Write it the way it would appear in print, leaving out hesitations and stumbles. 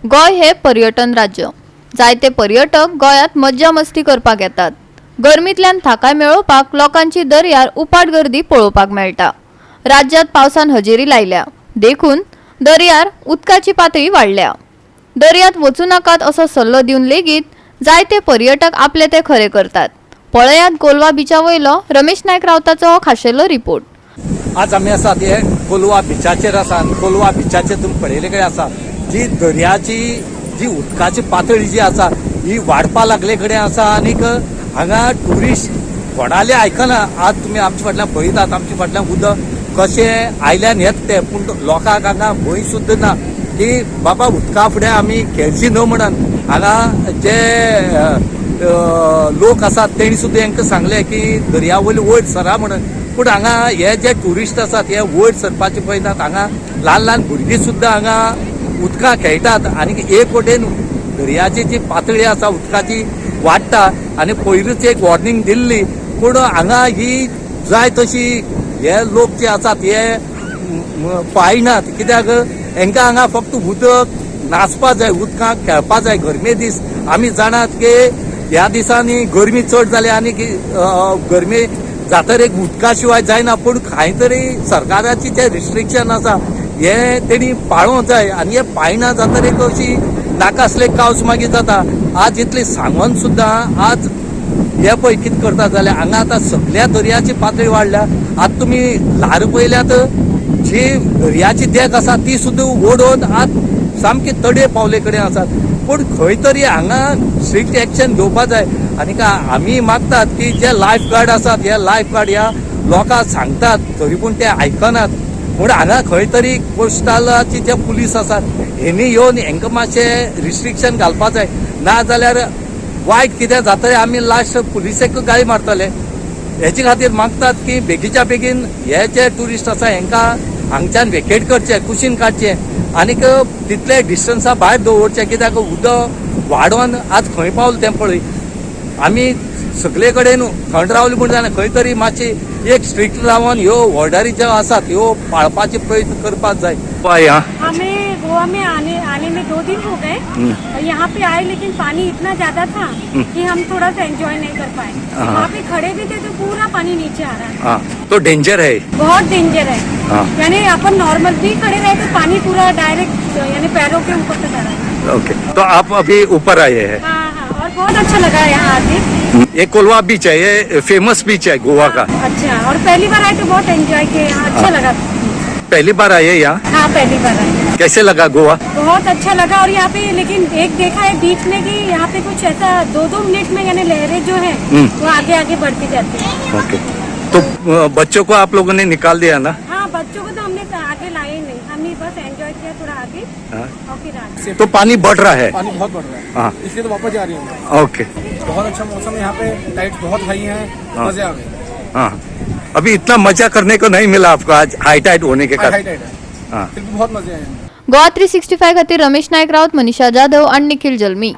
गोय हे पर्यटन राज्य. जायते पर्यटक गोयात मज्जा मस्ती करपाक येतात. गर्मीतल्यान थाकाय मेळोवपाक लोकांची दर्यार उपाट गर्दी पळोवपाक मेळटा. राज्यात पावसान हजेरी लायल्या देखून दर्यार उदकाची पातळी वाडल्या. दर्यात वचू नाकात असो सल्लो दिवन लेगीत जायते पर्यटक आपले ते खरे करतात. पळयात कोलवा बीचा वयलो रमेश नायक रावताचो हो खाशेलो रिपोर्ट. आज आम्ही आसा ते कोलवा बिचाचेर आसा. कोलवा बिचाचेर तुम्ही पळयले कडेन आसा जी दर्याची जी उदकाची पातळी जी आसा ही वाडपा लागले कडेन आसा. आनीक हांगा ट्युरिस्ट कोणाले आयकना. आज तुम्ही आमच्या फाटल्यान पळयतात आमच्या फाटल्यान उदक कशें आयल्यान येत ते, पूण लोकांक हांगा भंय सुद्दां ना की बाबा उदका फुडें आमी खेळची न्हू म्हणून. हांगा जे लोक आसात तेणी सुद्दां हांकां सांगले की दर्या वयली वयर सरा म्हणून. पूण हांगा हे जे ट्युरिस्ट आसात हे वयर सरपाचे पळयतात. हांगा ल्हान ल्हान भुरगीं सुद्दां हांगा उदकां खेळटात. आनी एक वटेन दर्याची जी पातळी आसा उदकाची वाडटा आनी पयरूच एक वॉर्निंग दिल्ली. पूण हांगा ही जाय तशी हे लोक जे आसात हे पाळनात. कित्याक हांकां हांगा फक्त उदक नाचपा जाय, उदकांत खेळपा जाय. गरमे दीस आमी जाणात की ह्या दिसांनी गरमी चड जाली आनी गरमी जातर एक उदका शिवाय जायना. पूण खंय तरी सरकाराची जे रिस्ट्रिक्शन आसा हे तेणी पाळोवंक जाय. आनी हे पाळना जातर एक अशी नाका आसले कावस मागीर जाता. आज इतले सांगून सुद्दां आज हे पळय कितें करता जाल्यार हांगा आतां सगळ्या दर्याची पातळी वाडल्या. आतां तुमी ल्हार पळयल्यात जी दर्याची देग आसा ती सुद्दां ओडोवन आज सामकी तडे पावले कडेन आसात. पूण खंय तरी हांगा स्ट्रिक्ट एक्शन घेवपा जाय. आनीक आमी मागतात की जे लायफ गार्ड आसात हे लायफ गार्ड ह्या लोकांक सांगतात तरी पूण ते आयकनात. पूण हांगा खंय तरी कोस्टलाची जे पुलीस आसात हेणी येवन हांकां मातशें रिस्ट्रिक्शन घालपा जाय. ना जाल्यार वायट कितें जातलें आमी लास्ट पुलिसेक गाळी मारतले. हेचे खातीर मागतात की बेगीच्या बेगीन हे जे ट्युरिस्ट आसा हांकां हांगच्यान वेकेट करचें, कुशीन काडचें आनीक तितले डिस्टन्सा भायर दवरचें. कित्याक उदक वाडोवन आज खंय पावलें तें पळय. आमी सगळे कडेन थंड रावली म्हण जायना. खंय तरी मातशी एक स्ट्रिक्ट रावन ह्यो ऑर्डरी ज्यो आसात ह्यो पाळपाचे प्रयत्न करपाक जाय. हमें गोवा में आने में 2 दिन हो गए. यहाँ पे आए लेकिन पानी इतना ज्यादा था कि हम थोड़ा सा एंजॉय नहीं कर पाए. वहाँ पे खड़े भी थे तो पूरा पानी नीचे आ रहा है. तो डेंजर है, बहुत डेंजर है. यानी अपन नॉर्मल भी खड़े रहे तो पानी पूरा डायरेक्ट यानी पैरों के ऊपर से जा रहा है. ओके, तो आप अभी ऊपर आए हैं. हाँ हाँ, और बहुत अच्छा लगा यहाँ आके. ये कोलवा बीच है, ये फेमस बीच है गोवा का. अच्छा, और पहली बार आए तो बहुत एंजॉय किए. अच्छा लगा. पहली बार आए यहाँ? हाँ पहली बार आए. कैसे लगा गोवा? बहुत अच्छा लगा. और यहाँ पे लेकिन एक देखा है बीच में कि यहाँ पे कुछ ऐसा 2-2 मिनट में यानी लहरें जो है वो आगे आगे बढ़ती जाती है. ओके, तो बच्चों को आप लोगों ने निकाल दिया ना? हाँ, बच्चों को तो हमने आगे लाए नहीं. हमने बस एंजॉय किया थोड़ा आगे और फिर आगे. तो पानी बढ़ रहा है? पानी बहुत बढ़ रहा है. हाँ, इसलिए तो वापस जा रही हूँ. ओके. बहुत अच्छा मौसम है यहाँ पे. टाइड्स बहुत हाई है. मजे आ गए. हाँ, अभी इतना मजा करने को नहीं मिला आपको आज हाई टाइड होने के कारण. हाई टाइड है. हाँ, फिर भी बहुत मजे आए. गोवा 365 खातीर रमेश नायक रावत, मनीषा जाधव आणि निखिल जल्मी.